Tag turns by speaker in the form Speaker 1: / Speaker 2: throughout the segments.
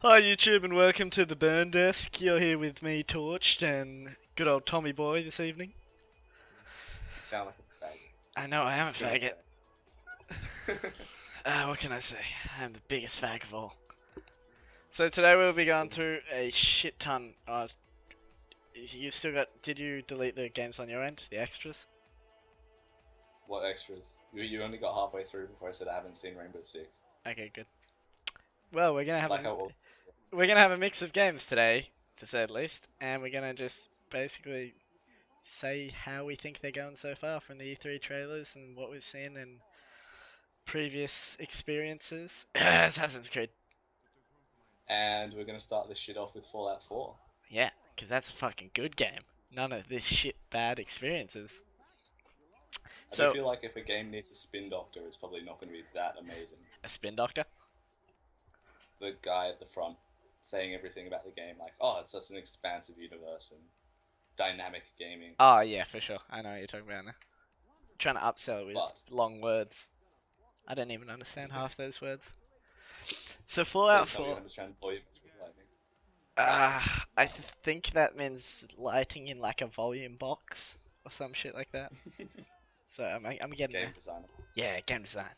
Speaker 1: Hi YouTube and welcome to the Burn Desk. You're here with me, Torched, and good old Tommy Boy this evening.
Speaker 2: You sound like a faggot.
Speaker 1: I know I am a
Speaker 2: Just gonna
Speaker 1: faggot.
Speaker 2: say.
Speaker 1: What can I say? I'm the biggest fag of all. So today we'll be
Speaker 2: So,
Speaker 1: going through a shit ton. You still got? Did you delete the games on your end? The extras?
Speaker 2: what extras? You only got halfway through before I said I haven't seen Rainbow Six.
Speaker 1: Okay, good. Well,
Speaker 2: Like I will.
Speaker 1: we're gonna have a mix of games today, to say the least, and we're gonna just basically say how we think they're going so far from the E3 trailers and what we've seen and previous experiences. Assassin's Creed.
Speaker 2: And we're gonna start this shit off with Fallout 4.
Speaker 1: Yeah, because that's a fucking good game. None of this shit bad experiences.
Speaker 2: I do
Speaker 1: So,
Speaker 2: feel like if a game needs a spin doctor, it's probably not gonna be that amazing.
Speaker 1: a spin doctor?
Speaker 2: The guy at the front saying everything about the game, like, oh, it's such an expansive universe and dynamic gaming.
Speaker 1: Oh, yeah, for sure. I know what you're talking about now. Trying to upsell it with
Speaker 2: But
Speaker 1: long words. I don't even understand half those words. So, Fallout
Speaker 2: please tell me you
Speaker 1: 4.
Speaker 2: understand volume with lightning.
Speaker 1: Uh,
Speaker 2: Right.
Speaker 1: I think that means lighting in like a volume box or some shit like that. So, I'm getting
Speaker 2: Game
Speaker 1: there.
Speaker 2: designer.
Speaker 1: Yeah, game design.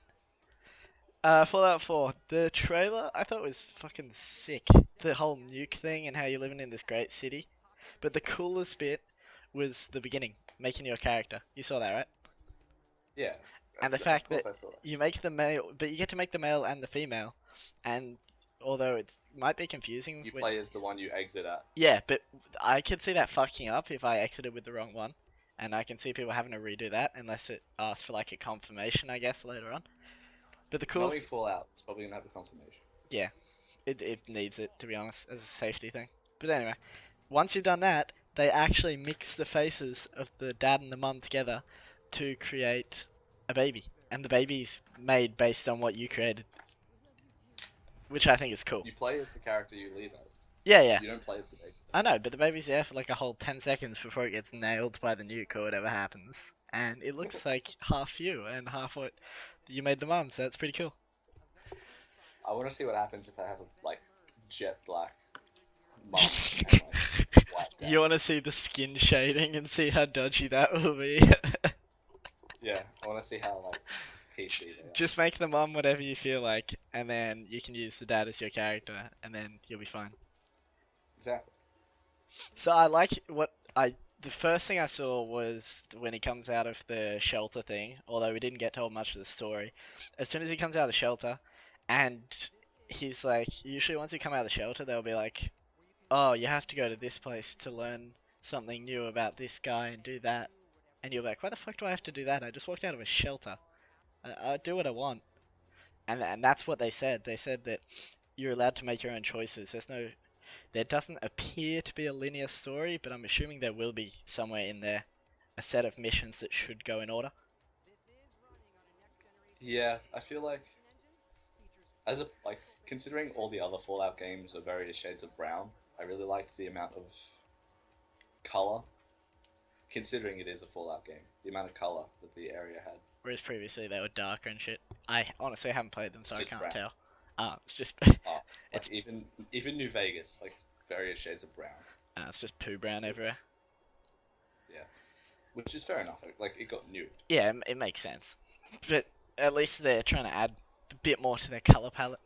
Speaker 1: Fallout 4. The trailer I thought was fucking sick. The whole nuke thing and how you're living in this great city. But the coolest bit was the beginning, making your character. You saw that, right?
Speaker 2: Yeah.
Speaker 1: And the
Speaker 2: Of
Speaker 1: fact that
Speaker 2: course I saw that
Speaker 1: you
Speaker 2: shit.
Speaker 1: make the male, but you get to make the male and the female. And although it might be confusing,
Speaker 2: You
Speaker 1: when,
Speaker 2: play as the one you exit at.
Speaker 1: yeah, but I could see that fucking up if I exited with the wrong one. And I can see people having to redo that unless it asks for like a confirmation, I guess, later on. But the
Speaker 2: Knowing
Speaker 1: coolest,
Speaker 2: Fallout, it's probably gonna have a confirmation.
Speaker 1: yeah, it needs it, to be honest, as a safety thing. But anyway, once you've done that, they actually mix the faces of the dad and the mum together to create a baby. And the baby's made based on what you created, which I think is cool.
Speaker 2: You play as the character you leave as.
Speaker 1: Yeah, yeah.
Speaker 2: You don't play as the baby.
Speaker 1: I know, but the baby's there for like a whole 10 seconds before it gets nailed by the nuke or whatever happens. And it looks like half you and half what you made the mum, so that's pretty cool.
Speaker 2: I want to see what happens if I have a jet black mum and white
Speaker 1: You
Speaker 2: dad.
Speaker 1: want to see the skin shading and see how dodgy that will be?
Speaker 2: Yeah, I want to see how PC they are.
Speaker 1: Just make the mum whatever you feel like, and then you can use the dad as your character, and then you'll be fine.
Speaker 2: Exactly.
Speaker 1: So I like the first thing I saw was when he comes out of the shelter thing, although we didn't get told much of the story. As soon as he comes out of the shelter, and he's like, usually once you come out of the shelter, they'll be like, oh, you have to go to this place to learn something new about this guy and do that. And you're like, why the fuck do I have to do that? I just walked out of a shelter. I do what I want. And that's what they said. They said that you're allowed to make your own choices. There doesn't appear to be a linear story, but I'm assuming there will be somewhere in there a set of missions that should go in order.
Speaker 2: Yeah, I feel like as a considering all the other Fallout games are various shades of brown, I really liked the amount of color. Considering it is a Fallout game, the amount of color that the area had.
Speaker 1: Whereas previously they were darker and shit. I honestly haven't played them,
Speaker 2: It's
Speaker 1: so I
Speaker 2: just
Speaker 1: can't
Speaker 2: brown.
Speaker 1: tell. It's just
Speaker 2: Oh,
Speaker 1: it's
Speaker 2: even New Vegas, various shades of brown.
Speaker 1: it's just poo brown everywhere.
Speaker 2: It's yeah, which is fair enough. Like it got nuked.
Speaker 1: Yeah, it makes sense. But at least they're trying to add a bit more to their color palette.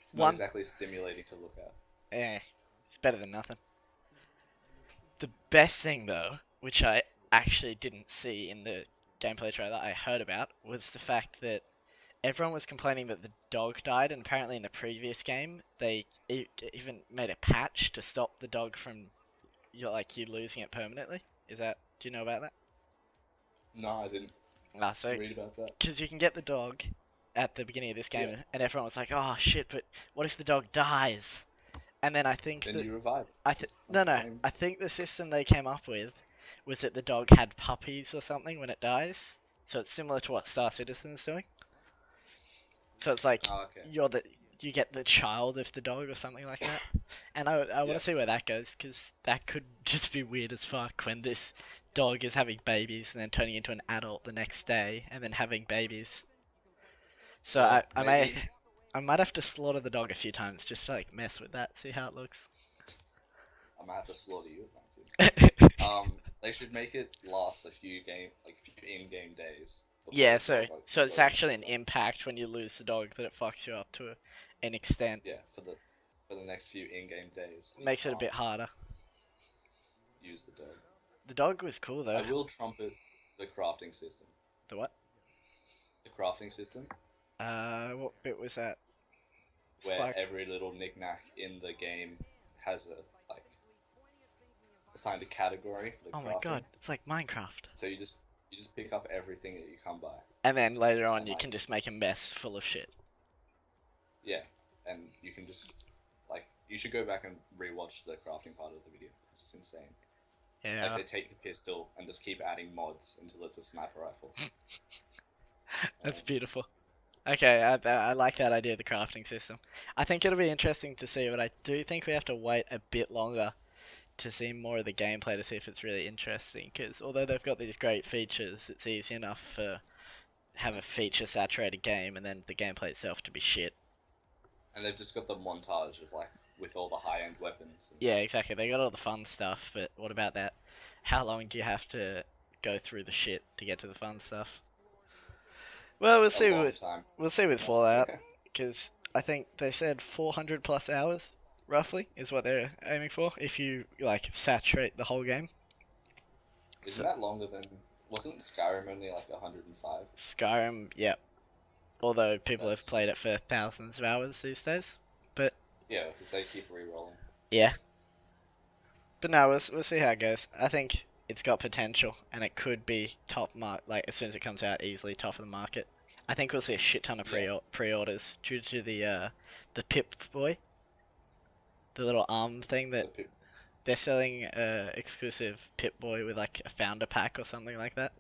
Speaker 2: It's not
Speaker 1: One,
Speaker 2: exactly stimulating to look at.
Speaker 1: eh, it's better than nothing. The best thing though, which I actually didn't see in the gameplay trailer, I heard about, was the fact that everyone was complaining that the dog died, and apparently in the previous game they even made a patch to stop the dog from you losing it permanently. Do you know about that?
Speaker 2: No, I didn't
Speaker 1: So
Speaker 2: read about that.
Speaker 1: because you can get the dog at the beginning of this
Speaker 2: Yeah,
Speaker 1: game, and everyone was like, "Oh shit!" But what if the dog dies? And then I think
Speaker 2: then
Speaker 1: that
Speaker 2: you revive it.
Speaker 1: I
Speaker 2: It's
Speaker 1: th
Speaker 2: just
Speaker 1: no
Speaker 2: like the
Speaker 1: no
Speaker 2: same.
Speaker 1: I think the system they came up with was that the dog had puppies or something when it dies, so it's similar to what Star Citizen is doing. So it's like
Speaker 2: Oh, okay.
Speaker 1: you're the you get the child of the dog or something like that. And I want
Speaker 2: Yeah,
Speaker 1: to see where that goes, because that could just be weird as fuck when this dog is having babies and then turning into an adult the next day and then having babies. So
Speaker 2: yeah.
Speaker 1: I may
Speaker 2: Maybe.
Speaker 1: I might have to slaughter the dog a few times just to like mess with that, see how it looks.
Speaker 2: I might have to slaughter you. No, I'm kidding. They should make it last a few in-game days before
Speaker 1: Yeah,
Speaker 2: the
Speaker 1: so
Speaker 2: dog like
Speaker 1: so it's
Speaker 2: slowly
Speaker 1: actually
Speaker 2: dies
Speaker 1: an
Speaker 2: off.
Speaker 1: impact when you lose the dog that it fucks you up to an extent.
Speaker 2: Yeah, for the next few in-game days, you
Speaker 1: Makes it a
Speaker 2: can't
Speaker 1: bit harder.
Speaker 2: use the dog.
Speaker 1: The dog was cool
Speaker 2: I
Speaker 1: though.
Speaker 2: will trumpet the crafting system.
Speaker 1: The what?
Speaker 2: The crafting system,
Speaker 1: What bit was that?
Speaker 2: where
Speaker 1: Spike.
Speaker 2: every little knickknack in the game has a like assigned a category for the
Speaker 1: Oh my
Speaker 2: crafting.
Speaker 1: god, it's like Minecraft.
Speaker 2: So you just pick up everything that you come by,
Speaker 1: And then later on,
Speaker 2: and
Speaker 1: you
Speaker 2: like
Speaker 1: can just make a mess full of shit.
Speaker 2: yeah, and you can just like you should go back and rewatch the crafting part of the video because it's insane. Like
Speaker 1: Yeah,
Speaker 2: they take a pistol and just keep adding mods until it's a sniper rifle.
Speaker 1: that's
Speaker 2: Um,
Speaker 1: beautiful. Okay, I like that idea of the crafting system. I think it'll be interesting to see, but I do think we have to wait a bit longer to see more of the gameplay to see if it's really interesting. Because although they've got these great features, it's easy enough for have a feature saturated game and then the gameplay itself to be shit.
Speaker 2: and they've just got the montage of like with all the high end weapons. And,
Speaker 1: Yeah, exactly. They got all the fun stuff, but what about that? How long do you have to go through the shit to get to the fun stuff? Well,
Speaker 2: a long time.
Speaker 1: we'll see with
Speaker 2: Yeah.
Speaker 1: Fallout, because I think they said 400 plus hours, roughly, is what they're aiming for. If you like saturate the whole game.
Speaker 2: Isn't
Speaker 1: So
Speaker 2: that longer than? Wasn't Skyrim only like 105?
Speaker 1: Skyrim, yep. Although people have
Speaker 2: That's
Speaker 1: played it for thousands of hours these days, but
Speaker 2: yeah, because they keep re-rolling.
Speaker 1: yeah. But no, we'll see how it goes. I think it's got potential, and it could be top mark like as soon as it comes out, easily top of the market. I think we'll see a shit ton of
Speaker 2: Yeah,
Speaker 1: pre-orders due to the Pip Boy, the little arm thing that
Speaker 2: the pe-
Speaker 1: they're selling exclusive Pip Boy with like a founder pack or something like that.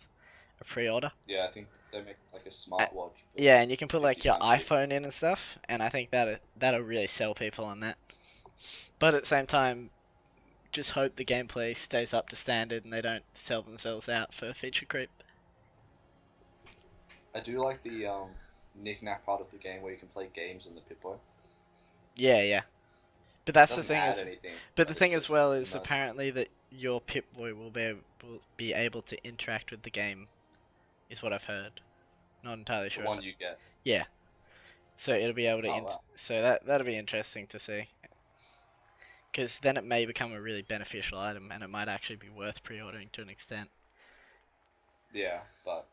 Speaker 1: A pre-order.
Speaker 2: yeah. I think they make like a
Speaker 1: Uh,
Speaker 2: smartwatch, but
Speaker 1: yeah, and you can put
Speaker 2: 50
Speaker 1: like your
Speaker 2: times bigger.
Speaker 1: iPhone in and stuff, and I think that'll really sell people on that. But at the same time, just hope the gameplay stays up to standard and they don't sell themselves out for feature creep.
Speaker 2: I do like the knick-knack part of the game where you can play games on the Pip-Boy.
Speaker 1: Yeah, yeah. But
Speaker 2: It
Speaker 1: that's the
Speaker 2: doesn't
Speaker 1: thing
Speaker 2: add
Speaker 1: is,
Speaker 2: anything,
Speaker 1: but the
Speaker 2: but it's
Speaker 1: thing as well
Speaker 2: just
Speaker 1: is
Speaker 2: immersive.
Speaker 1: apparently that your Pip Boy will be able to interact with the game, is what I've heard. Not entirely
Speaker 2: The
Speaker 1: sure if
Speaker 2: one
Speaker 1: it.
Speaker 2: you get.
Speaker 1: Yeah, so it'll be able to
Speaker 2: Oh wow.
Speaker 1: so that'll be interesting to see. Because then it may become a really beneficial item and it might actually be worth pre-ordering to an extent.
Speaker 2: Yeah, but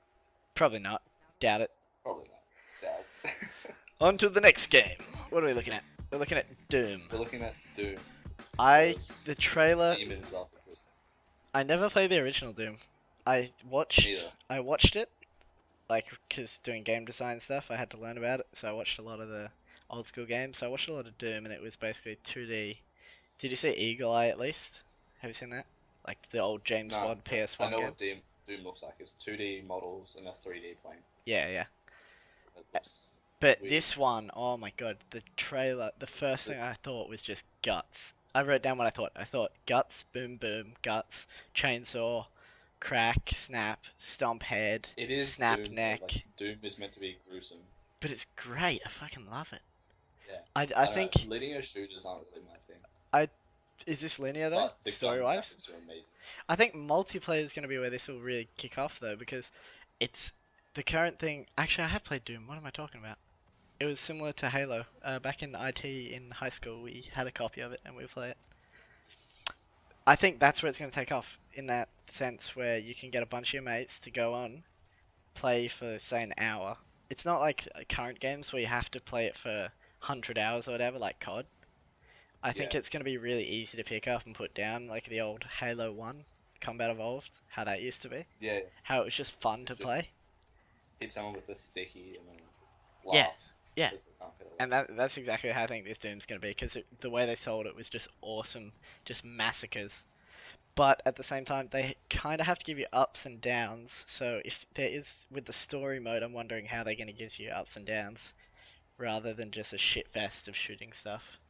Speaker 1: Probably not. Doubt it.
Speaker 2: probably not. Dad.
Speaker 1: On to the next game. What are we looking at? We're looking at Doom.
Speaker 2: We're looking at Doom.
Speaker 1: I
Speaker 2: Was
Speaker 1: the trailer.
Speaker 2: Demons After Christmas.
Speaker 1: I never played the original Doom. I watched
Speaker 2: Neither.
Speaker 1: I watched it like because doing game design stuff, I had to learn about it. So I watched a lot of the old school games. So I watched a lot of Doom, and it was basically 2D. Did you see Eagle Eye at least? Have you seen that? Like the old James
Speaker 2: No,
Speaker 1: Bond
Speaker 2: but I
Speaker 1: PS1
Speaker 2: know
Speaker 1: game.
Speaker 2: what Doom looks like. It's 2D models and a 3D plane.
Speaker 1: Yeah, yeah.
Speaker 2: It looks
Speaker 1: But
Speaker 2: weird.
Speaker 1: this one, oh my god, the trailer, the first
Speaker 2: The,
Speaker 1: thing I thought was just guts. I wrote down what I thought. I thought guts, boom, boom, guts, chainsaw, crack, snap, stomp head,
Speaker 2: it is
Speaker 1: snap
Speaker 2: Doom though.
Speaker 1: neck.
Speaker 2: Like Doom is meant to be gruesome.
Speaker 1: But it's great. I fucking love it.
Speaker 2: Yeah.
Speaker 1: I
Speaker 2: I don't know.
Speaker 1: think
Speaker 2: Linear shooters aren't really my thing,
Speaker 1: I is this linear though,
Speaker 2: but the gun
Speaker 1: story wise?
Speaker 2: graphics are amazing.
Speaker 1: I think multiplayer is going to be where this will really kick off though, because it's the current thing. Actually, I have played Doom. What am I talking about? It was similar to Halo. Back in IT in high school, we had a copy of it and we play it. I think that's where it's going to take off in that sense where you can get a bunch of your mates to go on, play for say an hour. It's not like current games where you have to play it for 100 hours or whatever, like COD. I think
Speaker 2: Yeah.
Speaker 1: it's going to be really easy to pick up and put down, like the old Halo 1 Combat Evolved, how that used to be.
Speaker 2: Yeah.
Speaker 1: How it was just fun to
Speaker 2: It's just
Speaker 1: play.
Speaker 2: hit someone with a sticky and then
Speaker 1: Yeah,
Speaker 2: laugh
Speaker 1: yeah.
Speaker 2: because they can't hit it.
Speaker 1: And that's exactly how I think this Doom's going to be, because the way they sold it was just awesome, just massacres. But at the same time, they kind of have to give you ups and downs. So if there is, with the story mode, I'm wondering how they're going to give you ups and downs, rather than just a shit fest of shooting stuff.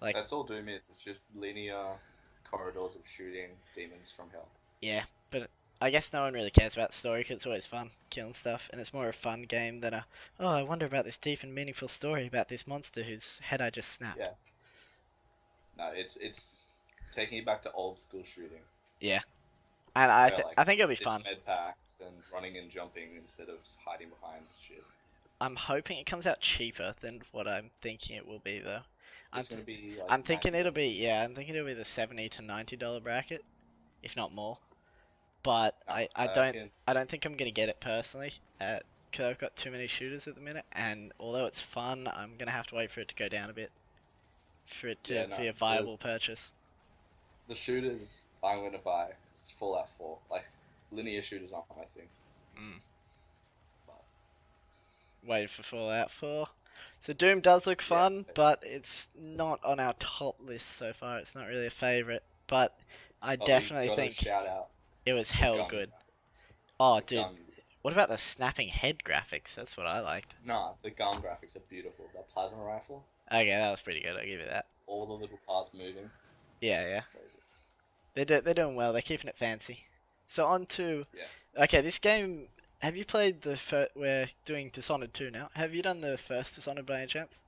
Speaker 1: Like,
Speaker 2: That's all Doom is. It's just linear corridors of shooting demons from hell.
Speaker 1: yeah, but I guess no one really cares about the story because it's always fun killing stuff, and it's more a fun game than a oh I wonder about this deep and meaningful story about this monster whose head I just snapped.
Speaker 2: Yeah, no, it's taking it back to old school shooting,
Speaker 1: Yeah, and
Speaker 2: where like
Speaker 1: I think it'll be
Speaker 2: it's
Speaker 1: fun.
Speaker 2: med packs and running and jumping instead of hiding behind shit.
Speaker 1: I'm hoping it comes out cheaper than what I'm thinking it will be though. I'm
Speaker 2: It's
Speaker 1: th
Speaker 2: gonna be like
Speaker 1: I'm thinking it'll be
Speaker 2: $90.
Speaker 1: yeah I'm thinking it'll be the $70 to $90 bracket, if not more. But
Speaker 2: No, I reckon.
Speaker 1: I don't think I'm gonna get it personally. Because I've got too many shooters at the minute, and although it's fun, I'm gonna have to wait for it to go down a bit for it to
Speaker 2: Yeah, no,
Speaker 1: be a
Speaker 2: the
Speaker 1: viable purchase.
Speaker 2: the shooters I'm gonna buy is Fallout 4. Like linear shooters aren't my thing.
Speaker 1: Mm.
Speaker 2: But
Speaker 1: Waiting for Fallout 4. So Doom does look
Speaker 2: yeah,
Speaker 1: fun, but it's not on our top list so far. It's not really a favorite, but I
Speaker 2: but we
Speaker 1: definitely
Speaker 2: gotta
Speaker 1: think
Speaker 2: shout out
Speaker 1: it was
Speaker 2: the
Speaker 1: hell
Speaker 2: gun
Speaker 1: good.
Speaker 2: graphics.
Speaker 1: Oh,
Speaker 2: The
Speaker 1: dude,
Speaker 2: gun,
Speaker 1: what about the snapping head graphics? That's what I liked.
Speaker 2: nah, the gun graphics are beautiful. The plasma rifle,
Speaker 1: Okay, that was pretty good. I'll give you that.
Speaker 2: all the little parts moving. It's
Speaker 1: Yeah, yeah.
Speaker 2: just crazy.
Speaker 1: They're doing well. They're keeping it fancy. So on to
Speaker 2: Yeah,
Speaker 1: okay, this game. Have you played the first? We're doing Dishonored 2 now. Have you done the first Dishonored by any chance?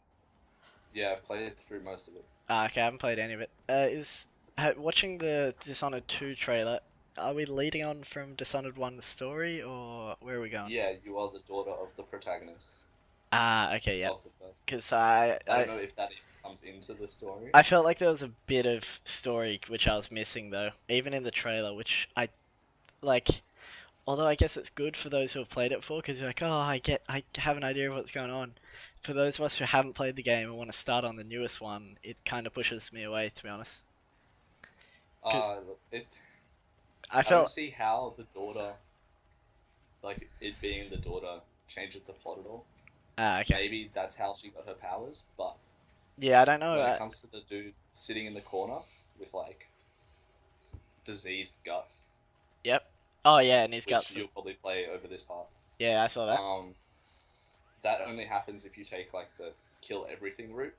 Speaker 2: yeah, I've played through most of it.
Speaker 1: Ah, okay, I haven't played any of it. Watching the Dishonored 2 trailer, are we leading on from Dishonored 1 the story, or where are we going?
Speaker 2: Yeah, you are the daughter of the protagonist
Speaker 1: Ah, okay, yep.
Speaker 2: of the first.
Speaker 1: Because
Speaker 2: I don't know if that even comes into the story.
Speaker 1: I felt like there was a bit of story which I was missing though, even in the trailer, which I like. Although I guess it's good for those who have played it before, because you're like, oh, I have an idea of what's going on. For those of us who haven't played the game and want to start on the newest one, it kind of pushes me away, to be honest. Because
Speaker 2: Uh, it.
Speaker 1: I
Speaker 2: I don't
Speaker 1: felt,
Speaker 2: see how the daughter, like it being the daughter, changes the plot at all.
Speaker 1: okay,
Speaker 2: Maybe that's how she got her powers, but
Speaker 1: yeah, I don't know.
Speaker 2: when it comes to the dude sitting in the corner with like diseased guts,
Speaker 1: Yep. Oh yeah, and he's got
Speaker 2: which
Speaker 1: some.
Speaker 2: you'll probably play over this part,
Speaker 1: Yeah, I saw that.
Speaker 2: um, that only happens if you take like the kill everything route.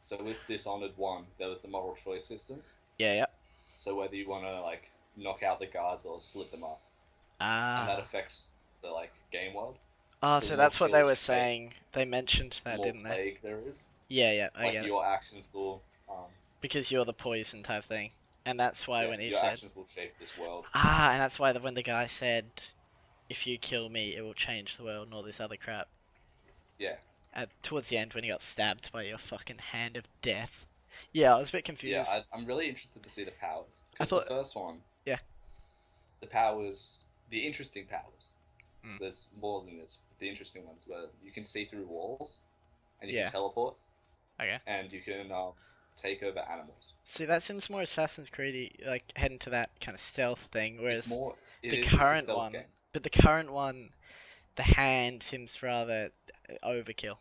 Speaker 2: So with Dishonored 1, there was the moral choice system.
Speaker 1: Yeah, yeah.
Speaker 2: So whether you want to like knock out the guards or split them up, and that
Speaker 1: Ah.
Speaker 2: affects the like game world.
Speaker 1: Oh,
Speaker 2: So the
Speaker 1: so
Speaker 2: more
Speaker 1: that's what they
Speaker 2: kills
Speaker 1: were
Speaker 2: you take,
Speaker 1: saying. They mentioned
Speaker 2: the
Speaker 1: that,
Speaker 2: more
Speaker 1: didn't they?
Speaker 2: plague there is.
Speaker 1: Yeah, yeah, I
Speaker 2: Like
Speaker 1: get it.
Speaker 2: your actions will,
Speaker 1: Because you're the poison type thing, and that's why
Speaker 2: yeah,
Speaker 1: when he
Speaker 2: your
Speaker 1: said,
Speaker 2: actions will shape this world.
Speaker 1: and that's why when the guy said, if you kill me, it will change the world and all this other crap.
Speaker 2: Yeah,
Speaker 1: Towards the end when he got stabbed by your fucking hand of death. Yeah, I was a bit
Speaker 2: yeah.
Speaker 1: confused.
Speaker 2: I'm really interested to see the powers
Speaker 1: I
Speaker 2: because the
Speaker 1: thought,
Speaker 2: first one,
Speaker 1: yeah.
Speaker 2: the powers, the interesting powers.
Speaker 1: Mm.
Speaker 2: There's more than this. The interesting ones where you can see through walls, and you
Speaker 1: Yeah.
Speaker 2: can teleport,
Speaker 1: Okay.
Speaker 2: and you can take over animals.
Speaker 1: See, that seems more Assassin's Creed, like heading to that kind of stealth thing,
Speaker 2: It's
Speaker 1: whereas
Speaker 2: more. It
Speaker 1: the
Speaker 2: is. It's a
Speaker 1: current
Speaker 2: stealth
Speaker 1: one,
Speaker 2: game.
Speaker 1: but the current one, the hand seems rather overkill.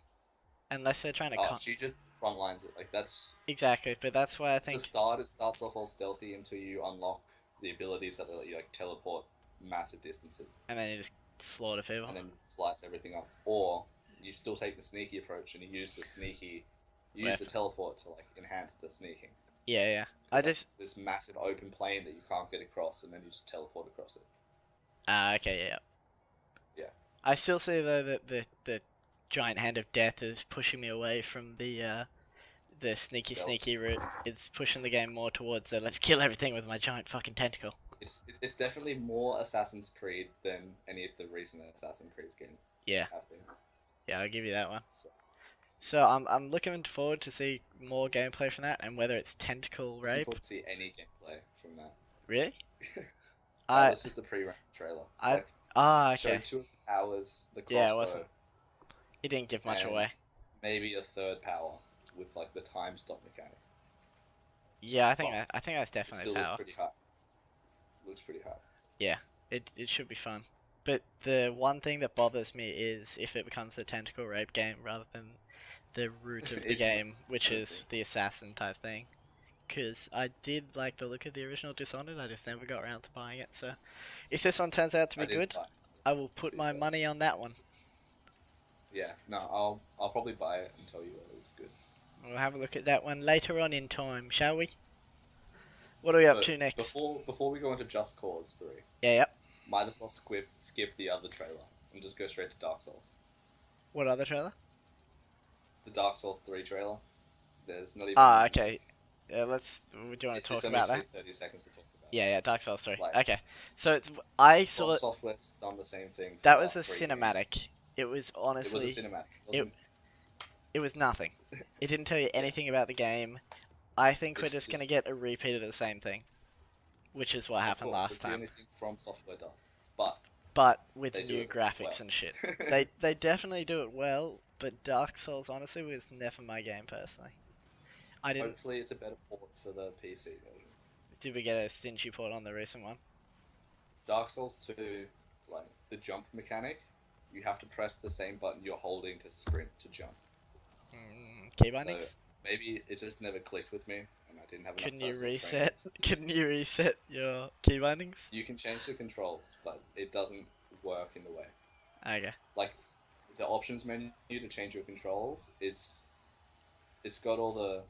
Speaker 1: Unless they're trying to
Speaker 2: She just frontlines it. Like that's
Speaker 1: exactly, but that's why I
Speaker 2: at the
Speaker 1: think,
Speaker 2: start. It starts off all stealthy until you unlock the abilities that let you like teleport massive distances,
Speaker 1: and then you just slaughter people.
Speaker 2: and then slice everything up. Or you still take the sneaky approach and you use the sneaky, you use the
Speaker 1: Weapon.
Speaker 2: teleport to like enhance the sneaking.
Speaker 1: Yeah, yeah. I
Speaker 2: Because like,
Speaker 1: just
Speaker 2: it's this massive open plane that you can't get across, and then you just teleport across it.
Speaker 1: okay, yeah, yeah.
Speaker 2: Yeah.
Speaker 1: I still see though that the giant hand of death is pushing me away from the sneaky
Speaker 2: Stealth.
Speaker 1: sneaky route. It's pushing the game more towards the let's kill everything with my giant fucking tentacle.
Speaker 2: It's definitely more Assassin's Creed than any of the recent Assassin's Creed games
Speaker 1: Yeah,
Speaker 2: have been.
Speaker 1: yeah, I'll give you that one.
Speaker 2: So,
Speaker 1: So I'm looking forward to see more gameplay from that, and whether it's tentacle
Speaker 2: looking
Speaker 1: rape.
Speaker 2: forward to see any gameplay from that.
Speaker 1: Really?
Speaker 2: That
Speaker 1: I
Speaker 2: was just a pre-run trailer.
Speaker 1: I
Speaker 2: Like
Speaker 1: okay.
Speaker 2: showed two of the powers, the
Speaker 1: Yeah, it wasn't.
Speaker 2: crossbow,
Speaker 1: It didn't give much
Speaker 2: and
Speaker 1: away.
Speaker 2: maybe a third power with like the time stop mechanic.
Speaker 1: Yeah,
Speaker 2: But
Speaker 1: I think that's
Speaker 2: it
Speaker 1: definitely
Speaker 2: still looks
Speaker 1: power.
Speaker 2: pretty hard. Looks pretty hard.
Speaker 1: Yeah, it should be fun. But the one thing that bothers me is if it becomes a tentacle rape game rather than the root of the
Speaker 2: It's not.
Speaker 1: game, which
Speaker 2: I don't
Speaker 1: is
Speaker 2: think.
Speaker 1: the assassin type thing. Because I did like the look of the original Dishonored, I just never got around to buying it. So if this one turns out to
Speaker 2: I
Speaker 1: be
Speaker 2: didn't
Speaker 1: good,
Speaker 2: buy it,
Speaker 1: I will put
Speaker 2: to be
Speaker 1: my
Speaker 2: fair.
Speaker 1: money on that one.
Speaker 2: Yeah, no, I'll probably buy it and tell you whether it was good.
Speaker 1: We'll have a look at that one later on in time, shall we? What are we up
Speaker 2: But
Speaker 1: to next?
Speaker 2: before we go into Just Cause 3,
Speaker 1: Yeah, yep.
Speaker 2: might as well skip the other trailer and just go straight to Dark Souls.
Speaker 1: What other trailer?
Speaker 2: The Dark Souls 3 trailer. There's not even
Speaker 1: Ah,
Speaker 2: like
Speaker 1: okay. Yeah, let's. Do you want to
Speaker 2: it's
Speaker 1: talk
Speaker 2: only
Speaker 1: about that?
Speaker 2: 30 seconds to talk about.
Speaker 1: Yeah, yeah. Dark Souls 3.
Speaker 2: Like
Speaker 1: Okay. So it's. I
Speaker 2: From
Speaker 1: saw.
Speaker 2: Software's done the same thing for the
Speaker 1: That was
Speaker 2: last
Speaker 1: a
Speaker 2: 3 games.
Speaker 1: cinematic. It was
Speaker 2: It was a
Speaker 1: honestly.
Speaker 2: cinematic. It
Speaker 1: It.
Speaker 2: wasn't.
Speaker 1: It was nothing. It didn't tell you
Speaker 2: Yeah.
Speaker 1: anything about the game. I think we're
Speaker 2: It's
Speaker 1: just gonna
Speaker 2: just,
Speaker 1: get a repeat of the same thing, which is what
Speaker 2: of
Speaker 1: happened
Speaker 2: course,
Speaker 1: last
Speaker 2: it's the
Speaker 1: time,
Speaker 2: only thing From Software does. But
Speaker 1: but with
Speaker 2: they do
Speaker 1: new
Speaker 2: it
Speaker 1: graphics
Speaker 2: well.
Speaker 1: and shit. They definitely do it well, but Dark Souls honestly was never my game personally. I didn't.
Speaker 2: Hopefully, it's a better port for the PC version.
Speaker 1: Did we get a stingy port on the recent one?
Speaker 2: Dark Souls 2, like the jump mechanic, you have to press the same button you're holding to sprint to jump.
Speaker 1: Key
Speaker 2: So
Speaker 1: bindings?
Speaker 2: maybe it just never clicked with me, and I didn't have enough
Speaker 1: Couldn't you
Speaker 2: personal
Speaker 1: reset?
Speaker 2: trainers.
Speaker 1: Couldn't you reset your key bindings?
Speaker 2: You can change the controls, but it doesn't work in the way.
Speaker 1: Okay.
Speaker 2: Like the options menu to change your controls, it's got all the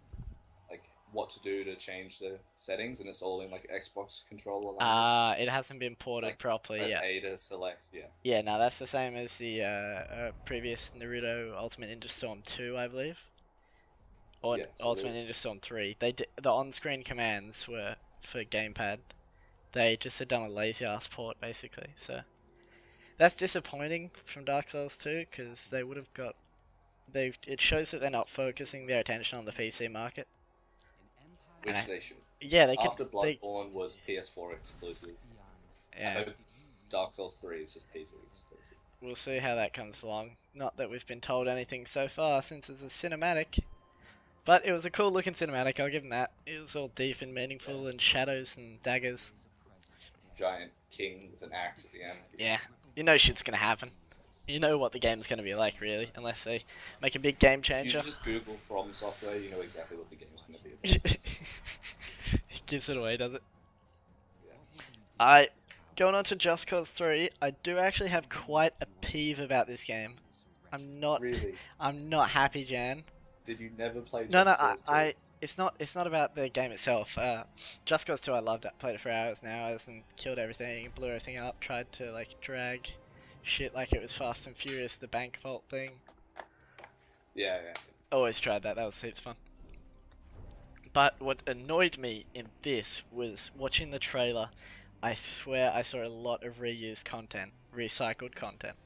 Speaker 2: like what to do to change the settings, and it's all in like Xbox controller language.
Speaker 1: It hasn't been
Speaker 2: It's
Speaker 1: ported
Speaker 2: like
Speaker 1: properly
Speaker 2: press
Speaker 1: yet.
Speaker 2: A to select. Yeah,
Speaker 1: Yeah, no, that's the same as the previous Naruto Ultimate Ninja Storm 2, I believe, or
Speaker 2: yeah. So
Speaker 1: Ultimate Ninja Storm 3. The on-screen commands were for gamepad. They just had done a lazy ass port basically. So that's disappointing from Dark Souls 2 because they would have got they. It shows that they're not focusing their attention on the PC market, and
Speaker 2: which they should.
Speaker 1: yeah, they could
Speaker 2: After
Speaker 1: they
Speaker 2: Bloodborne was PS4 exclusive, I
Speaker 1: yeah.
Speaker 2: hope Dark Souls 3 is just PC exclusive.
Speaker 1: We'll see how that comes along. Not that we've been told anything so far since it's a cinematic. But it was a cool looking cinematic, I'll give them that. It was all deep and
Speaker 2: Yeah.
Speaker 1: meaningful and shadows and daggers.
Speaker 2: Giant king with an axe at the end.
Speaker 1: Yeah, you know shit's gonna happen. You know what the game's gonna be like, really, unless they make a big game
Speaker 2: If you
Speaker 1: changer.
Speaker 2: just Google From Software, you know exactly what the game's going to be about.
Speaker 1: Gives it away, does it?
Speaker 2: Yeah.
Speaker 1: Going on to Just Cause 3, I do actually have quite a peeve about this game. I'm not
Speaker 2: Really?
Speaker 1: I'm not happy, Jan.
Speaker 2: Did you never play
Speaker 1: No, no,
Speaker 2: Just Cause 2?
Speaker 1: it's not about the game itself. Just Cause 2, I loved it. Played it for hours and hours and killed everything, blew everything up, tried to like drag shit like it was Fast and Furious, the bank vault thing.
Speaker 2: Yeah, yeah.
Speaker 1: Always tried that. That was heaps fun. But what annoyed me in this was watching the trailer. I swear I saw a lot of reused content, recycled content.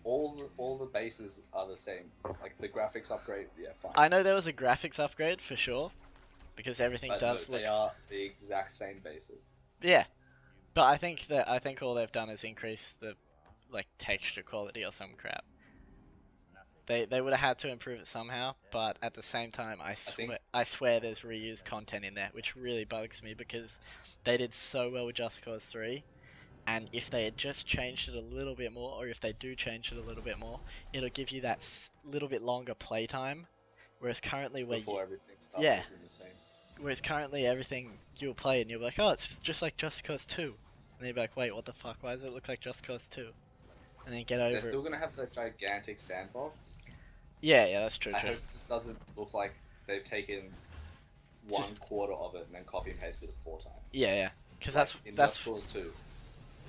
Speaker 2: All the bases are the same. Like the graphics upgrade, yeah, fine.
Speaker 1: I know there was a graphics upgrade for sure, because everything
Speaker 2: But no,
Speaker 1: does look.
Speaker 2: they are the exact same bases.
Speaker 1: Yeah, but I think all they've done is increase the like texture quality or some crap. They would have had to improve it somehow, but at the same time,
Speaker 2: think
Speaker 1: I swear there's reused content in there, which really bugs me because they did so well with Just Cause 3, and if they had just changed it a little bit more, or if they do change it a little bit more, it'll give you that little bit longer playtime. Whereas currently,
Speaker 2: before everything starts
Speaker 1: yeah,
Speaker 2: looking the same.
Speaker 1: whereas currently everything you'll play and you'll be like, oh, it's just like Just Cause 2, and then you'll be like, wait, what the fuck? Why does it look like Just Cause 2? And then get
Speaker 2: They're
Speaker 1: over it.
Speaker 2: still gonna have that gigantic sandbox.
Speaker 1: Yeah, yeah, that's true.
Speaker 2: I
Speaker 1: True.
Speaker 2: hope this doesn't look like they've taken one quarter of it and then copy and pasted it 4 times.
Speaker 1: Yeah, yeah, because
Speaker 2: Like,
Speaker 1: that's
Speaker 2: in
Speaker 1: that's.
Speaker 2: Just Cause 2,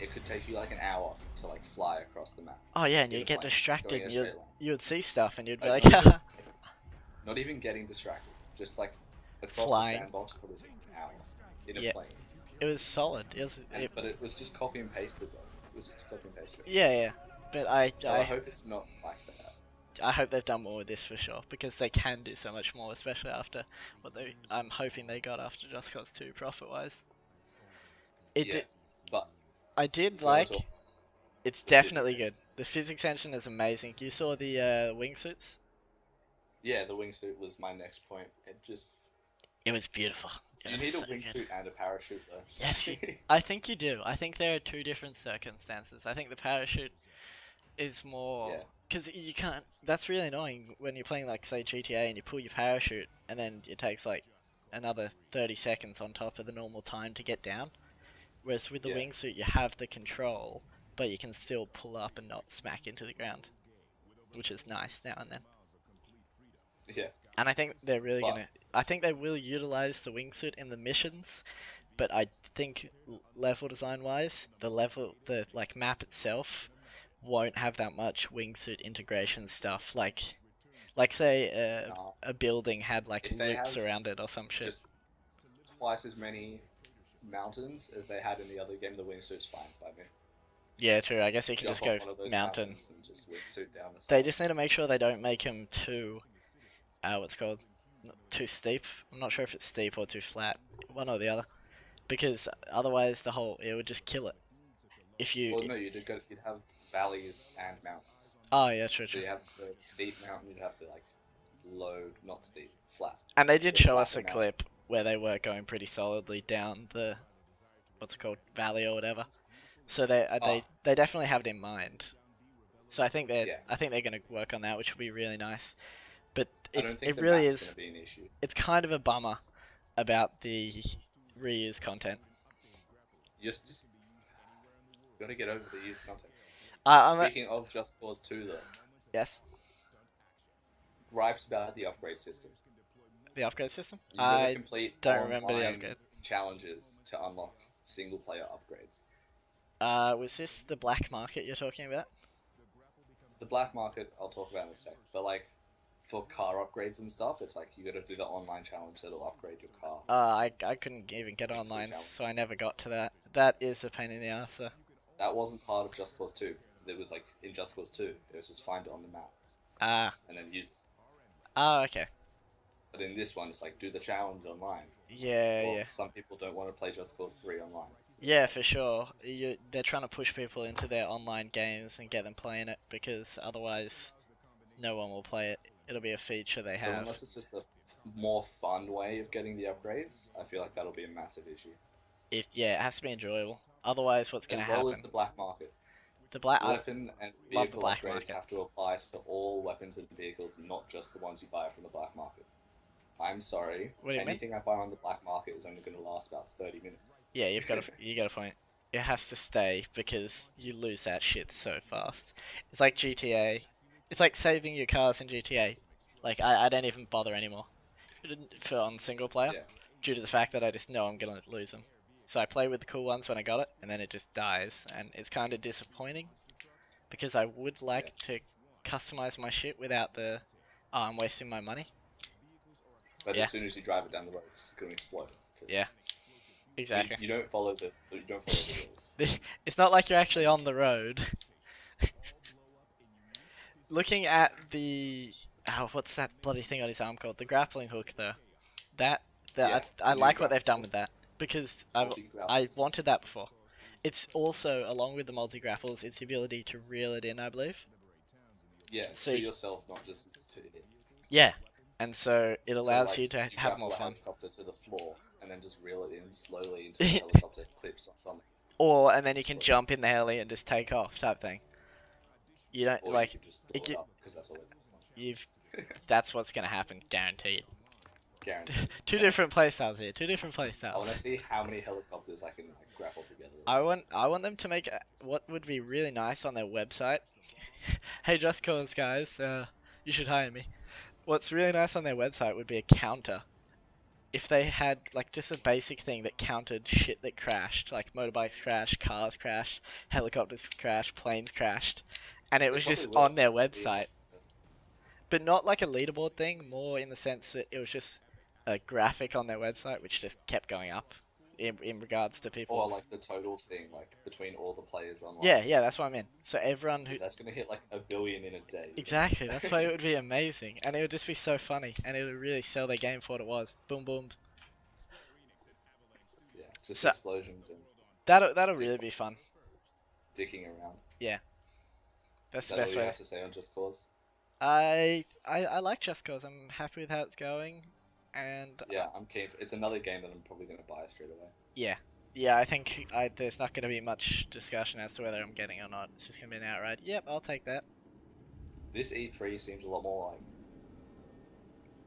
Speaker 2: it could take you like an hour to like fly across the map.
Speaker 1: Oh yeah, and
Speaker 2: in
Speaker 1: you'd
Speaker 2: a
Speaker 1: get
Speaker 2: plane, just going
Speaker 1: distracted,
Speaker 2: in a
Speaker 1: and
Speaker 2: straight line.
Speaker 1: you'd see stuff, and you'd be
Speaker 2: Like,
Speaker 1: like,
Speaker 2: not even getting distracted, just like across
Speaker 1: Flying.
Speaker 2: the sandbox for an hour in a
Speaker 1: Yeah.
Speaker 2: plane.
Speaker 1: it was solid.
Speaker 2: But it was just copy and pasted though. It was just copy and pasted.
Speaker 1: Yeah, yeah. But
Speaker 2: So I hope it's not like that.
Speaker 1: I hope they've done more with this for sure because they can do so much more, especially after I'm hoping they got after Just Cause 2 profit wise.
Speaker 2: Yeah, but
Speaker 1: I did
Speaker 2: you
Speaker 1: like.
Speaker 2: gotta talk
Speaker 1: It's
Speaker 2: the physics
Speaker 1: definitely
Speaker 2: engine.
Speaker 1: good. The physics engine is amazing. You saw the wingsuits?
Speaker 2: Yeah, the wingsuit was my next point. It just
Speaker 1: It was beautiful.
Speaker 2: do
Speaker 1: It
Speaker 2: you
Speaker 1: was
Speaker 2: need a
Speaker 1: so good.
Speaker 2: wingsuit and a parachute though?
Speaker 1: Yes, I think you do. I think there are two different circumstances. I think the parachute is more
Speaker 2: Yeah.
Speaker 1: because you can't. That's really annoying when you're playing like say GTA and you pull your parachute and then it takes like another 30 seconds on top of the normal time to get down. Whereas with the
Speaker 2: Yeah.
Speaker 1: wingsuit you have the control, but you can still pull up and not smack into the ground, which is nice now and then.
Speaker 2: Yeah.
Speaker 1: And I think they're really
Speaker 2: But
Speaker 1: gonna I think they will utilize the wingsuit in the missions, but I think level design wise, the like map itself won't have that much wingsuit integration stuff. Like say
Speaker 2: Nah,
Speaker 1: a building had like
Speaker 2: if they
Speaker 1: loops
Speaker 2: have
Speaker 1: around it or some shit.
Speaker 2: just twice as many mountains as they had in the other game, the wingsuit's fine by me.
Speaker 1: Yeah, true. I guess you can just
Speaker 2: Jump off
Speaker 1: go
Speaker 2: one of those
Speaker 1: mountain.
Speaker 2: mountains and just wingsuit down the
Speaker 1: They
Speaker 2: side.
Speaker 1: just need to make sure they don't make him too what's it called too steep. I'm not sure if it's steep or too flat, one or the other. Because otherwise it would just kill it. If you
Speaker 2: Well, no, you'd have valleys and mountains.
Speaker 1: oh yeah, true,
Speaker 2: So
Speaker 1: true.
Speaker 2: you have the steep mountain, you'd have to like load, not steep, flat.
Speaker 1: And they did
Speaker 2: The
Speaker 1: show us
Speaker 2: flatter
Speaker 1: a
Speaker 2: mountain.
Speaker 1: clip where they were going pretty solidly down the what's it called valley or whatever. So
Speaker 2: Oh,
Speaker 1: they definitely have it in mind. So
Speaker 2: yeah.
Speaker 1: I think they're gonna work on that, which will be really nice. But
Speaker 2: I don't think
Speaker 1: it
Speaker 2: the
Speaker 1: really
Speaker 2: map's going
Speaker 1: is
Speaker 2: to be an issue.
Speaker 1: it's kind of a bummer about the reuse content.
Speaker 2: You just got to get over the used content.
Speaker 1: I'm a,
Speaker 2: Speaking of Just Cause 2, though,
Speaker 1: yes,
Speaker 2: gripes about the upgrade system.
Speaker 1: the upgrade system.
Speaker 2: You got to
Speaker 1: I
Speaker 2: complete
Speaker 1: don't remember the
Speaker 2: online
Speaker 1: upgrade.
Speaker 2: challenges to unlock single player upgrades.
Speaker 1: Was this the black market you're talking about?
Speaker 2: The black market, I'll talk about in a sec, but like for car upgrades and stuff, it's like you got to do the online challenge that'll upgrade your car.
Speaker 1: I couldn't even get
Speaker 2: Wingsuit
Speaker 1: online, so
Speaker 2: challenge.
Speaker 1: I never got to that. That is a pain in the ass. So.
Speaker 2: That wasn't part of Just Cause 2. It was like in Just Cause 2, it was just find it on the map
Speaker 1: Ah,
Speaker 2: and then use it.
Speaker 1: okay.
Speaker 2: But in this one, it's like do the challenge online.
Speaker 1: Yeah,
Speaker 2: Well,
Speaker 1: yeah.
Speaker 2: some people don't want to play Just Cause 3 online.
Speaker 1: Yeah, for sure. They're trying to push people into their online games and get them playing it because otherwise no one will play it. It'll be a feature they
Speaker 2: So
Speaker 1: have.
Speaker 2: unless it's just a more fun way of getting the upgrades, I feel like that'll be a massive issue.
Speaker 1: It has to be enjoyable. Otherwise, what's gonna
Speaker 2: As well as
Speaker 1: happen?
Speaker 2: the black market.
Speaker 1: The black I
Speaker 2: Weapon and
Speaker 1: love the
Speaker 2: vehicle
Speaker 1: black
Speaker 2: upgrades
Speaker 1: market.
Speaker 2: have to apply to all weapons and vehicles, not just the ones you buy from the black market. I'm sorry,
Speaker 1: What do you mean?
Speaker 2: anything I buy on the black market is only going to last about 30 minutes.
Speaker 1: Yeah, you got a point. It has to stay because you lose that shit so fast. It's like GTA. It's like saving your cars in GTA. Like I don't even bother anymore for on single player
Speaker 2: Yeah,
Speaker 1: due to the fact that I just know I'm gonna lose them. So I play with the cool ones when I got it, and then it just dies, and it's kind of disappointing because I would
Speaker 2: yeah.
Speaker 1: like to customize my shit without the oh I'm wasting my money.
Speaker 2: But
Speaker 1: Yeah,
Speaker 2: as soon as you drive it down the road, it's going to explode.
Speaker 1: yeah,
Speaker 2: 'Cause
Speaker 1: exactly.
Speaker 2: you don't follow you don't follow the rules.
Speaker 1: It's not like you're actually on the road. Looking at the what's that bloody thing on his arm called? The grappling hook, though. That
Speaker 2: Yeah,
Speaker 1: I
Speaker 2: the new
Speaker 1: like what they've
Speaker 2: grappling
Speaker 1: done
Speaker 2: hook,
Speaker 1: with that because
Speaker 2: multi
Speaker 1: I
Speaker 2: grapples.
Speaker 1: wanted that before. It's also along with the multi grapples, it's the ability to reel it in, I believe.
Speaker 2: Yeah,
Speaker 1: So
Speaker 2: to yourself, not just to it.
Speaker 1: yeah, and so it
Speaker 2: So
Speaker 1: allows
Speaker 2: like
Speaker 1: you to
Speaker 2: you
Speaker 1: have more
Speaker 2: grapple a
Speaker 1: fun.
Speaker 2: helicopter to the floor and then just reel it in slowly until the helicopter clips on something.
Speaker 1: Or and then you can
Speaker 2: Explode.
Speaker 1: jump in the heli and just take off type thing. You don't
Speaker 2: Or you
Speaker 1: like
Speaker 2: could just
Speaker 1: it,
Speaker 2: blow it up because that's all it
Speaker 1: you've that's what's gonna happen, guaranteed.
Speaker 2: guaranteed.
Speaker 1: Two different playstyles here. Two different
Speaker 2: I want to
Speaker 1: playstyles.
Speaker 2: see how many helicopters I can like grapple together.
Speaker 1: I want them to make what would be really nice on their website. Hey, Just Cause guys, you should hire me. What's really nice on their website would be a counter. If they had like just a basic thing that counted shit that crashed, like motorbikes crashed, cars crashed, helicopters crashed, planes crashed, and it
Speaker 2: They
Speaker 1: was
Speaker 2: probably
Speaker 1: just
Speaker 2: will.
Speaker 1: on their
Speaker 2: Be in
Speaker 1: website, but not like a leaderboard thing, more in the sense that it was just a graphic on their website which just kept going up in regards to
Speaker 2: or
Speaker 1: people's.
Speaker 2: like the total thing, like between all the players online.
Speaker 1: Yeah, yeah, that's what I mean. So everyone who
Speaker 2: Dude, that's gonna hit like 1 billion in a day.
Speaker 1: exactly, that's why it would be amazing, and it would just be so funny, and it would really sell their game for what it was. Boom, boom.
Speaker 2: Yeah, just
Speaker 1: So
Speaker 2: explosions and
Speaker 1: that'll
Speaker 2: dick
Speaker 1: really be fun.
Speaker 2: dicking around.
Speaker 1: Yeah,
Speaker 2: Is
Speaker 1: that's the
Speaker 2: that all
Speaker 1: best
Speaker 2: you
Speaker 1: way.
Speaker 2: have to say on Just Cause?
Speaker 1: I like Just Cause. I'm happy with how it's going, and
Speaker 2: Yeah, I'm keen. It's another game that I'm probably gonna buy straight away.
Speaker 1: yeah, yeah. I think there's not going to be much discussion as to whether I'm getting or not. It's just going to be an outright. Yep, I'll take that.
Speaker 2: This E3 seems a lot more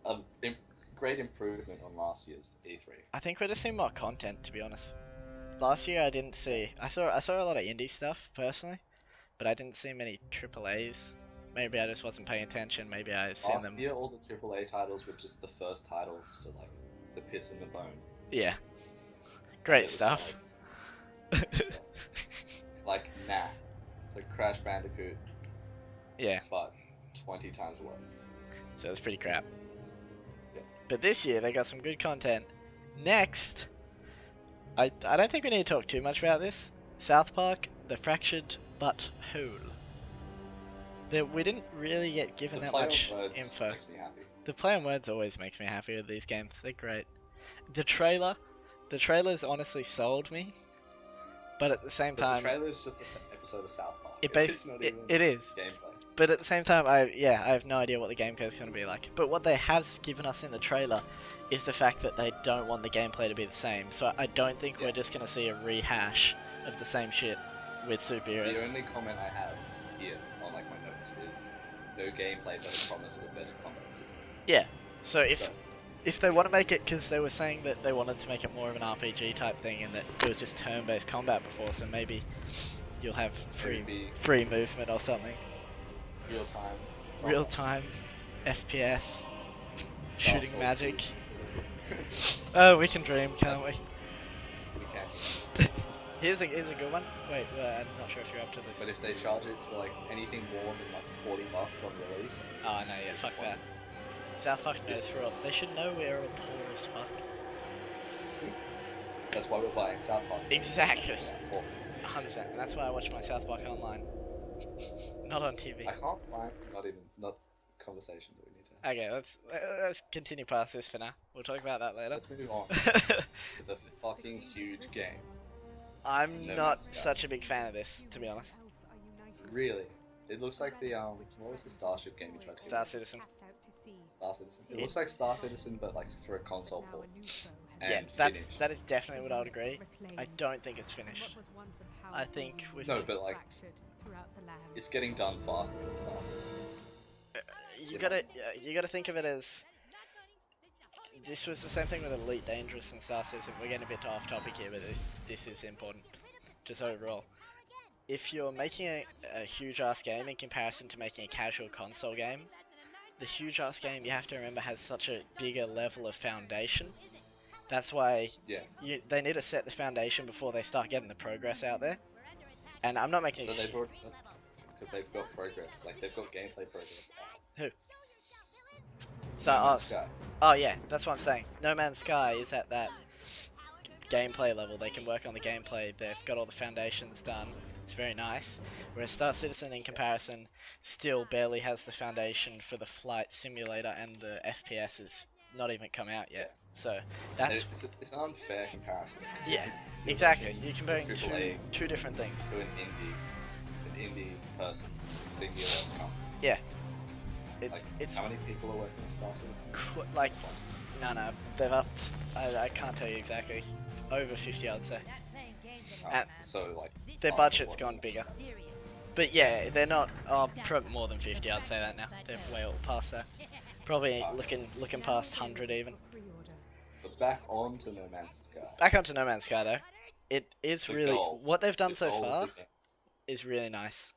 Speaker 2: like great improvement on last year's E3.
Speaker 1: I think we're just seeing more content, to be honest. Last year I didn't see. I saw a lot of indie stuff personally, but I didn't see many triple A's. Maybe I just wasn't paying attention. Maybe I seen
Speaker 2: Last
Speaker 1: them.
Speaker 2: year, all the AAA titles were just the first titles for like the piss and the bone,
Speaker 1: Yeah,
Speaker 2: and
Speaker 1: great
Speaker 2: it was
Speaker 1: stuff.
Speaker 2: like nah. It's like Crash Bandicoot,
Speaker 1: Yeah,
Speaker 2: but 20 times worse.
Speaker 1: so it's pretty crap.
Speaker 2: Yeah.
Speaker 1: But this year they got some good content. Next, I don't think we need to talk too much about this. South Park: The Fractured But Whole. We didn't really get given
Speaker 2: The
Speaker 1: that
Speaker 2: play on
Speaker 1: much
Speaker 2: words
Speaker 1: info.
Speaker 2: makes me happy.
Speaker 1: The play on words always makes me happy with these games. They're great. The trailer, the trailer's honestly sold me, but at the same
Speaker 2: But the
Speaker 1: time,
Speaker 2: trailer is just an episode of South Park.
Speaker 1: it
Speaker 2: It's not even
Speaker 1: it is.
Speaker 2: gameplay.
Speaker 1: But at the same time, I have no idea what the gameplay is going to be like. But what they have given us in the trailer is the fact that they don't want the gameplay to be the same. So I don't think we're just going to see a rehash of the same shit with superheroes.
Speaker 2: The only comment I have here on like my notes is no gameplay, but a promise of a better combat system.
Speaker 1: Yeah. So if they want to make it, because they were saying that they wanted to make it more of an RPG type thing, and that it was just turn-based combat before, so maybe you'll have free movement or something.
Speaker 2: Real time
Speaker 1: FPS. Shooting
Speaker 2: Souls
Speaker 1: magic.
Speaker 2: 2.
Speaker 1: Oh, we can dream, can't we?
Speaker 2: We can.
Speaker 1: Here's a good one. Wait, I'm not sure if you're up to this.
Speaker 2: But if they charge it for like anything more than like $40 on release,
Speaker 1: Oh no, yeah, fuck that. South Park knows we're all. They should know we're all poor as fuck.
Speaker 2: that's why we're buying South Park.
Speaker 1: Exactly.
Speaker 2: Yeah,
Speaker 1: 100%. And that's why I watch my South Park online. Not on TV.
Speaker 2: I can't find not conversation that we need to have.
Speaker 1: Okay, let's continue past this for now. We'll talk about that later.
Speaker 2: Let's move on to the fucking huge game.
Speaker 1: I'm
Speaker 2: No
Speaker 1: not
Speaker 2: Man's Sky.
Speaker 1: such a big fan of this, to be honest.
Speaker 2: Really? It looks like the what was the Starship game you tried to
Speaker 1: Star
Speaker 2: get?
Speaker 1: Citizen.
Speaker 2: Star Citizen. It looks like Star Citizen, but like for a console port.
Speaker 1: Yeah,
Speaker 2: And finished.
Speaker 1: that is definitely what I would agree. I don't think it's finished. I think with
Speaker 2: No, but like it's getting done faster than Star Citizen.
Speaker 1: you gotta think of it as this was the same thing with Elite Dangerous and Star Citizen. We're getting a bit off topic here, but this is important. Just overall, if you're making a huge ass game in comparison to making a casual console game, the huge ass game, you have to remember, has such a bigger level of foundation. That's why they need to set the foundation before they start getting the progress out there. And I'm not making.
Speaker 2: So they've already, because they've got progress, like they've got gameplay progress out.
Speaker 1: Who? So
Speaker 2: No Man's Sky.
Speaker 1: Oh yeah, that's what I'm saying. No Man's Sky is at that gameplay level. They can work on the gameplay. They've got all the foundations done. It's very nice. Whereas Star Citizen, in comparison, still barely has the foundation for the flight simulator, and the FPS has not even come out yet. So that's
Speaker 2: It's an unfair comparison.
Speaker 1: yeah, exactly. You're comparing
Speaker 2: AAA
Speaker 1: two different things.
Speaker 2: to an indie person, singular company.
Speaker 1: Yeah.
Speaker 2: Like,
Speaker 1: It's
Speaker 2: how many people are working on Star Citizen?
Speaker 1: like no, they've upped. I can't tell you exactly. Over 50, I'd say.
Speaker 2: So like
Speaker 1: Their
Speaker 2: half
Speaker 1: budget's
Speaker 2: of what
Speaker 1: gone
Speaker 2: it is.
Speaker 1: bigger. But yeah, they're not. Oh, more than 50. I'd say that now. They're way all past that. Probably looking past 100 even.
Speaker 2: But back on to No Man's Sky.
Speaker 1: Back onto No Man's Sky though. It is
Speaker 2: The
Speaker 1: really
Speaker 2: goal.
Speaker 1: what they've done
Speaker 2: The
Speaker 1: so
Speaker 2: goal of
Speaker 1: far
Speaker 2: the game.
Speaker 1: is really nice.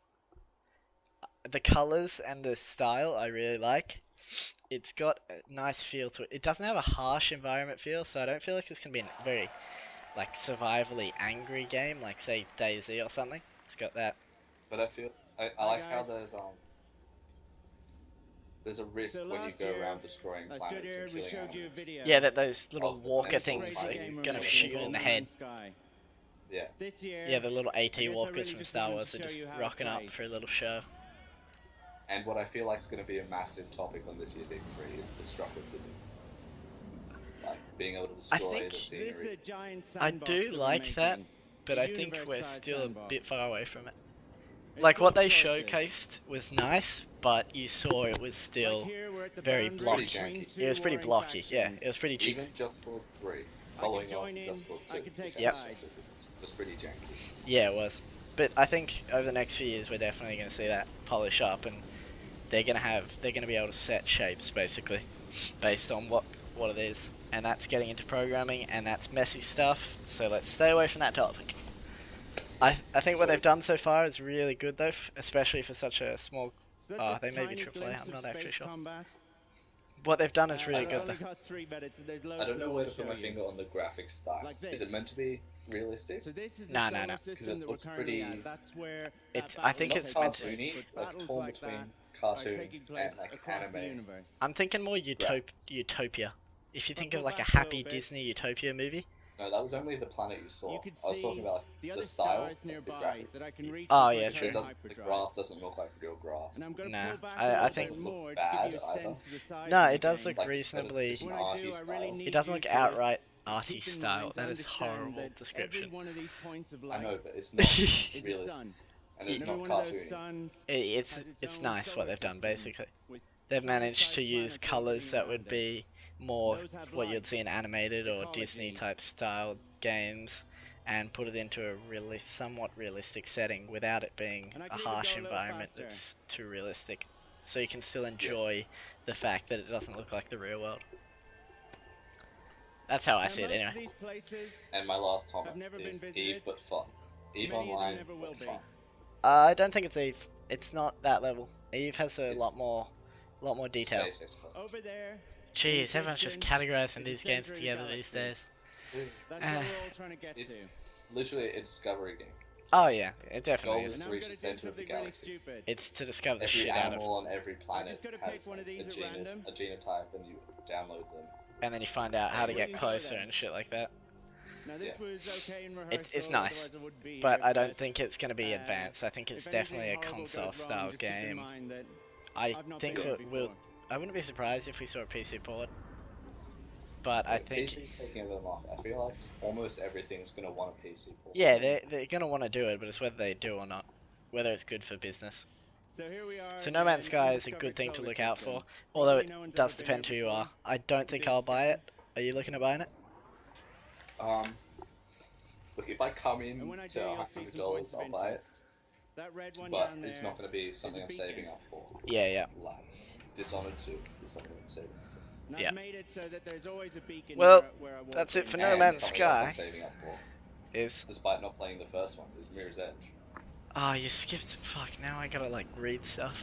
Speaker 1: The colors and the style I really like. It's got a nice feel to it. It doesn't have a harsh environment feel, so I don't feel like it's gonna be a very like survivally angry game, like say DayZ or something. It's got that.
Speaker 2: But I feel I like how there's a risk
Speaker 3: So
Speaker 2: when you
Speaker 3: last
Speaker 2: go
Speaker 3: year,
Speaker 2: around destroying
Speaker 3: I stood
Speaker 2: planets
Speaker 3: here
Speaker 2: and
Speaker 3: and we
Speaker 2: killing
Speaker 3: showed you a
Speaker 2: animals.
Speaker 3: video.
Speaker 1: Yeah, that those little
Speaker 2: Of the
Speaker 1: walker
Speaker 2: Sentinel
Speaker 1: things
Speaker 2: Strike.
Speaker 1: that are
Speaker 3: Game
Speaker 1: gonna
Speaker 3: of
Speaker 1: shoot you in the head.
Speaker 3: Sky.
Speaker 2: Yeah.
Speaker 3: This year,
Speaker 1: Yeah, the little AT
Speaker 3: I guess I
Speaker 1: walkers
Speaker 3: really
Speaker 1: from
Speaker 3: just
Speaker 1: Star
Speaker 3: wanted
Speaker 1: Wars
Speaker 3: to
Speaker 1: are
Speaker 3: show
Speaker 1: just
Speaker 3: you how it
Speaker 1: rocking up
Speaker 3: plays.
Speaker 1: for a little show.
Speaker 2: And what I feel like is going to be a massive topic on this year's E3 is destructive physics. Like being able to destroy
Speaker 1: think
Speaker 2: the
Speaker 3: This is
Speaker 2: scenery.
Speaker 3: a giant
Speaker 1: I
Speaker 3: sandbox
Speaker 1: do
Speaker 3: we're
Speaker 1: like that,
Speaker 3: making.
Speaker 1: but
Speaker 3: A
Speaker 1: I think we're
Speaker 3: universe-sized
Speaker 1: still a
Speaker 3: sandbox.
Speaker 1: bit far away from it.
Speaker 3: It's
Speaker 1: Like
Speaker 3: full
Speaker 1: what
Speaker 3: of
Speaker 1: they
Speaker 3: choices.
Speaker 1: showcased was nice, but you saw it was still
Speaker 3: Like here, we're at the
Speaker 1: very
Speaker 3: boundary
Speaker 1: blocky.
Speaker 3: between two
Speaker 1: It was pretty
Speaker 3: warring
Speaker 1: blocky. Yeah,
Speaker 3: factions.
Speaker 1: it was pretty cheap.
Speaker 2: Even Just Cause 3,
Speaker 3: I
Speaker 2: following
Speaker 3: could
Speaker 2: off
Speaker 3: join in,
Speaker 2: Just Cause 2,
Speaker 3: I could take
Speaker 2: which
Speaker 1: Yep.
Speaker 2: has
Speaker 3: sides.
Speaker 2: destructive physics, was pretty janky.
Speaker 1: Yeah, it was. But I think over the next few years we're definitely going to see that polish up, and they're going to be able to set shapes basically based on what it is, and that's getting into programming, and that's messy stuff. So let's stay away from that topic. I think what
Speaker 2: So-
Speaker 1: they've done so far is really good though, especially for such a small
Speaker 3: So that's
Speaker 1: Oh,
Speaker 3: a
Speaker 1: they may be
Speaker 3: tiny
Speaker 1: AAA.
Speaker 3: glimpse
Speaker 1: I'm
Speaker 3: of
Speaker 1: not actually
Speaker 3: space
Speaker 1: sure.
Speaker 3: combat.
Speaker 1: What they've done is
Speaker 2: I,
Speaker 1: really
Speaker 3: I've
Speaker 1: good
Speaker 3: only
Speaker 1: though.
Speaker 3: got 3 minutes, and there's
Speaker 2: I
Speaker 3: loads
Speaker 2: don't know
Speaker 3: more
Speaker 2: where
Speaker 3: to
Speaker 2: to put
Speaker 3: show
Speaker 2: my
Speaker 3: you.
Speaker 2: finger on the graphic style.
Speaker 3: Like
Speaker 2: Is
Speaker 3: this.
Speaker 2: it meant to be realistic?
Speaker 3: So this is the
Speaker 1: No, no,
Speaker 3: solar
Speaker 1: no.
Speaker 2: Because
Speaker 3: system
Speaker 2: it
Speaker 3: that we're
Speaker 2: looks
Speaker 3: currently
Speaker 2: pretty.
Speaker 3: at. That's where
Speaker 1: It's.
Speaker 3: that
Speaker 1: I
Speaker 3: battle
Speaker 1: think
Speaker 3: is
Speaker 2: Not
Speaker 1: it's
Speaker 3: taking
Speaker 1: meant to.
Speaker 3: place.
Speaker 2: cartoony,
Speaker 3: But
Speaker 2: like
Speaker 3: battles
Speaker 2: torn
Speaker 3: like
Speaker 2: between
Speaker 3: that are
Speaker 2: cartoon
Speaker 3: taking
Speaker 2: and
Speaker 3: place
Speaker 2: like
Speaker 3: across the
Speaker 2: anime
Speaker 3: universe.
Speaker 1: I'm thinking more
Speaker 2: graphics.
Speaker 1: utopia. If you
Speaker 3: If I
Speaker 1: think of
Speaker 3: pull
Speaker 1: like a
Speaker 3: back a little
Speaker 1: happy
Speaker 3: bit,
Speaker 1: Disney utopia movie.
Speaker 2: No, that was only the planet you
Speaker 3: you
Speaker 2: saw.
Speaker 3: could
Speaker 2: I was talking
Speaker 3: see
Speaker 2: about like,
Speaker 3: the
Speaker 2: the
Speaker 3: other
Speaker 2: style
Speaker 3: stars
Speaker 2: of the
Speaker 3: nearby that
Speaker 2: graphics.
Speaker 3: I can reach
Speaker 1: Oh
Speaker 3: with my
Speaker 1: yeah,
Speaker 2: Like,
Speaker 1: true.
Speaker 2: it
Speaker 3: current
Speaker 2: doesn't. The
Speaker 3: hyperdrive.
Speaker 2: grass doesn't look like real grass.
Speaker 3: And I'm going to
Speaker 1: Nah,
Speaker 3: pull back a
Speaker 1: I
Speaker 3: little
Speaker 2: It
Speaker 1: think
Speaker 3: bit
Speaker 2: doesn't look
Speaker 3: more to give
Speaker 2: bad
Speaker 3: you a
Speaker 2: either.
Speaker 3: sense of the size
Speaker 1: no,
Speaker 3: of the
Speaker 1: it does
Speaker 3: game.
Speaker 1: look
Speaker 2: Like
Speaker 1: reasonably.
Speaker 2: it's an
Speaker 3: When I
Speaker 2: arty
Speaker 3: do, I really
Speaker 2: style.
Speaker 3: need
Speaker 1: It doesn't
Speaker 3: you
Speaker 1: look
Speaker 3: to
Speaker 1: outright
Speaker 3: keep
Speaker 1: arty
Speaker 3: in
Speaker 1: style.
Speaker 3: mind to
Speaker 1: That is
Speaker 3: understand
Speaker 1: horrible
Speaker 3: that
Speaker 1: description.
Speaker 3: every one of these points of
Speaker 2: I
Speaker 3: light
Speaker 2: know, but it's not
Speaker 3: is a
Speaker 2: realistic,
Speaker 3: sun.
Speaker 2: and it's
Speaker 3: And every
Speaker 2: not
Speaker 3: one of those
Speaker 2: cartoony.
Speaker 3: suns
Speaker 1: It's
Speaker 3: has its
Speaker 1: it's
Speaker 3: own
Speaker 1: nice what
Speaker 3: solar
Speaker 1: they've done
Speaker 3: system
Speaker 1: basically.
Speaker 3: with
Speaker 1: They've managed to
Speaker 3: planet-sized
Speaker 1: use
Speaker 3: planets
Speaker 1: colors
Speaker 3: orbiting
Speaker 1: that would
Speaker 3: around it.
Speaker 1: be more
Speaker 3: Those have
Speaker 1: what you'd
Speaker 3: life,
Speaker 1: see in animated or Disney
Speaker 3: ecology.
Speaker 1: type style games and put it into a really somewhat realistic setting without it being
Speaker 3: And I
Speaker 1: a
Speaker 3: can even
Speaker 1: harsh
Speaker 3: go a little
Speaker 1: environment
Speaker 3: faster.
Speaker 1: that's too realistic. So you can still
Speaker 2: Yeah.
Speaker 1: enjoy the fact that it doesn't look like the real world. That's how I
Speaker 3: Now,
Speaker 1: see it
Speaker 3: most
Speaker 1: anyway.
Speaker 3: of these places
Speaker 2: And my last comment
Speaker 3: have never been
Speaker 2: is
Speaker 3: visited.
Speaker 2: Eve but fun. Eve
Speaker 3: Many of them
Speaker 2: online
Speaker 3: never
Speaker 2: but
Speaker 3: will be.
Speaker 2: fun.
Speaker 1: I don't think it's Eve. It's not that level. Eve has a
Speaker 2: It's
Speaker 1: lot more detail.
Speaker 2: Space expert.
Speaker 3: Over there,
Speaker 1: Jeez, everyone's just
Speaker 3: distance
Speaker 1: categorizing
Speaker 3: is
Speaker 1: these
Speaker 3: the
Speaker 1: games
Speaker 3: center of the
Speaker 1: together these
Speaker 3: galaxy.
Speaker 1: days.
Speaker 3: that's what we're all trying to get
Speaker 2: It's
Speaker 3: to.
Speaker 2: literally a discovery game.
Speaker 1: Oh yeah, it definitely
Speaker 2: Goal
Speaker 1: is.
Speaker 2: is
Speaker 3: And
Speaker 2: to
Speaker 3: I'm
Speaker 2: reach
Speaker 3: gonna
Speaker 2: the
Speaker 3: do
Speaker 2: center of the
Speaker 3: something really
Speaker 2: galaxy.
Speaker 3: stupid.
Speaker 1: It's to discover the
Speaker 2: Every
Speaker 1: shit out of,
Speaker 2: animal on every planet
Speaker 3: just gotta
Speaker 2: has
Speaker 3: pick one of
Speaker 2: like, a
Speaker 3: these at
Speaker 2: genus,
Speaker 3: random.
Speaker 2: a genotype, and you download them.
Speaker 1: and then you find out how to
Speaker 3: Where
Speaker 1: get
Speaker 3: do you go
Speaker 1: closer
Speaker 3: then?
Speaker 1: and shit like that.
Speaker 3: Now this
Speaker 2: Yeah.
Speaker 3: was okay in rehearsal.
Speaker 1: It's nice,
Speaker 3: otherwise I wouldn't be
Speaker 1: but
Speaker 3: here,
Speaker 1: I don't think it's going to be
Speaker 3: uh,
Speaker 1: advanced. I think it's
Speaker 3: if anything
Speaker 1: definitely a
Speaker 3: horrible goes
Speaker 1: console
Speaker 3: wrong,
Speaker 1: style
Speaker 3: just keep in
Speaker 1: game.
Speaker 3: mind that
Speaker 1: I
Speaker 3: I've not
Speaker 1: think
Speaker 3: been here
Speaker 1: we'll.
Speaker 3: before.
Speaker 1: I wouldn't be surprised if we saw a PC port, but I
Speaker 2: Like,
Speaker 1: think
Speaker 2: PC's taking them off. I feel like almost everything's gonna want a PC port.
Speaker 1: yeah, they're going to want to do it, but it's whether they do or not, whether it's good for business.
Speaker 3: So here we are.
Speaker 1: So No Man's
Speaker 3: in
Speaker 1: Sky is a
Speaker 3: undiscovered
Speaker 1: good thing to
Speaker 3: solar
Speaker 1: look out
Speaker 3: system.
Speaker 1: for, although
Speaker 3: Probably no one's
Speaker 1: it does
Speaker 3: ever been
Speaker 1: depend who
Speaker 3: here
Speaker 1: you are.
Speaker 3: before.
Speaker 1: I don't think
Speaker 3: Big
Speaker 1: I'll buy
Speaker 3: sky.
Speaker 1: it. Are you looking at buying it?
Speaker 2: Look, if I come in
Speaker 3: And when I do,
Speaker 2: to
Speaker 3: you'll see some points
Speaker 2: $100,
Speaker 3: of
Speaker 2: I'll buy it.
Speaker 3: interest. That red one
Speaker 2: But
Speaker 3: down there.
Speaker 2: it's not gonna be something
Speaker 3: a
Speaker 2: I'm saving
Speaker 3: beacon.
Speaker 2: up for.
Speaker 1: Yeah, yeah.
Speaker 2: Like Dishonored 2 is something I'm saving up for.
Speaker 3: And
Speaker 1: Yeah.
Speaker 3: I've made it so that there's always a beacon
Speaker 1: Well,
Speaker 3: where I walk
Speaker 1: that's it
Speaker 3: in.
Speaker 1: for No
Speaker 2: And
Speaker 1: Man's
Speaker 2: something else
Speaker 1: Sky.
Speaker 2: I'm saving up for,
Speaker 1: Is
Speaker 2: despite not playing the first one, is Mirror's Edge.
Speaker 1: oh, you skipped. Fuck! Now I gotta like read stuff.